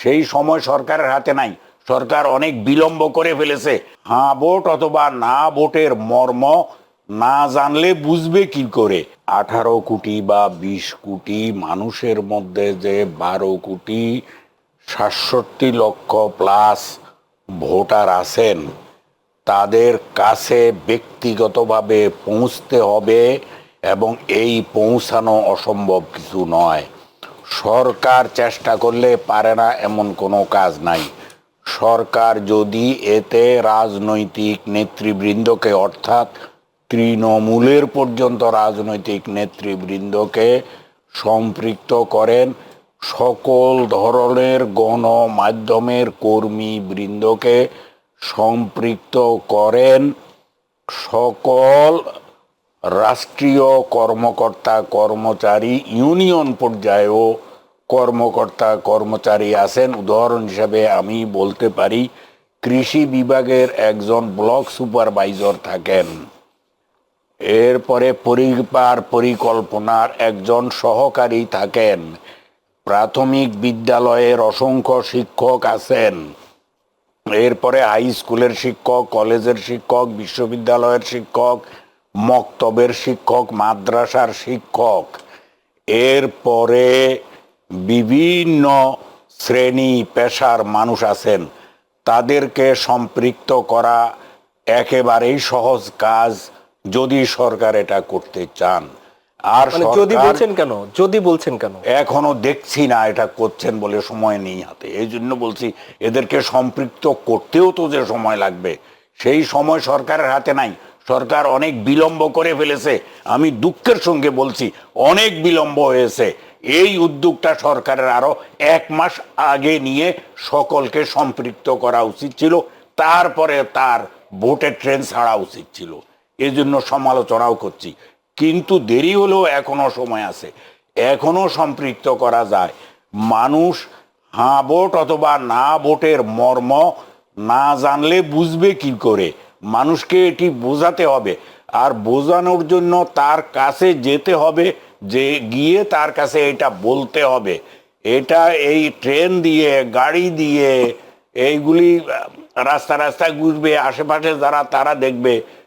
সেই সময় সরকারের হাতে নাই। সরকার অনেক বিলম্ব করে ফেলেছে। হ্যাঁ ভোট অথবা না ভোটের মর্ম না জানলে বুঝবে কি করে? 18 কোটি বা 20 কোটি মানুষের মধ্যে যে 12 কোটি 67 লক্ষ প্লাস ভোটার আছেন, তাদের কাছে ব্যক্তিগতভাবে পৌঁছতে হবে, এবং এই পৌঁছানো অসম্ভব কিছু নয়। সরকার চেষ্টা করলে পারে না এমন কোনো কাজ নাই। সরকার যদি এতে রাজনৈতিক নেতৃবৃন্দকে, অর্থাৎ তৃণমূলের পর্যন্ত রাজনৈতিক নেতৃবৃন্দকে সম্পৃক্ত করেন, সকল ধরনের গণমাধ্যমের কর্মীবৃন্দকে সম্পৃক্ত করেন, সকল রাষ্ট্রীয় কর্মকর্তা কর্মচারী, ইউনিয়ন পর্যায়েও কর্মকর্তা কর্মচারী আছেন। উদাহরণ হিসাবে আমি বলতে পারি, কৃষি বিভাগের একজন ব্লক সুপারভাইজার থাকেন, এরপরে পরিবার পরিকল্পনার একজন সহকারী থাকেন, প্রাথমিক বিদ্যালয়ের অসংখ্য শিক্ষক আছেন, এরপরে হাই স্কুলের শিক্ষক, কলেজের শিক্ষক, বিশ্ববিদ্যালয়ের শিক্ষক, মক্তবের শিক্ষক, মাদ্রাসার শিক্ষক, এরপরে বিভিন্ন শ্রেণী পেশার মানুষ আছেন। তাদেরকে সম্পৃক্ত করা একেবারেই সহজ কাজ যদি সরকার এটা করতে চান। আর যদি সরকার বলছেন কেন, যদি বলছেন কেন, এখনো দেখছি না এটা করছেন বলে, সময় নেই হাতে। এই জন্য বলছি, এদেরকে সম্পৃক্ত করতেও তো যে সময় লাগবে, সেই সময় সরকারের হাতে নাই। সরকার অনেক বিলম্ব করে ফেলেছে। আমি দুঃখের সঙ্গে বলছি, অনেক বিলম্ব হয়েছে। এই উদ্যোগটা সরকারের আরো 1 মাস আগে নিয়ে সকলকে সম্পৃক্ত করা উচিত ছিল, তারপরে তার ভোটের ট্রেন ছাড়া উচিত ছিল। এজন্য সমালোচনাও করছি, কিন্তু দেরি হলেও এখনো সময় আছে, এখনো সম্পৃক্ত করা যায়। মানুষ হ্যাঁ ভোট অথবা না ভোটের মর্ম না জানলে বুঝবে কি করে? মানুষকে এটি বোঝাতে হবে, আর বোঝানোর জন্য তার কাছে যেতে হবে, যে গিয়ে তার কাছে এটা বলতে হবে। এটা এই ট্রেন দিয়ে, গাড়ি দিয়ে এইগুলি রাস্তা রাস্তায় ঘুরবে, আশেপাশে যারা তারা দেখবে,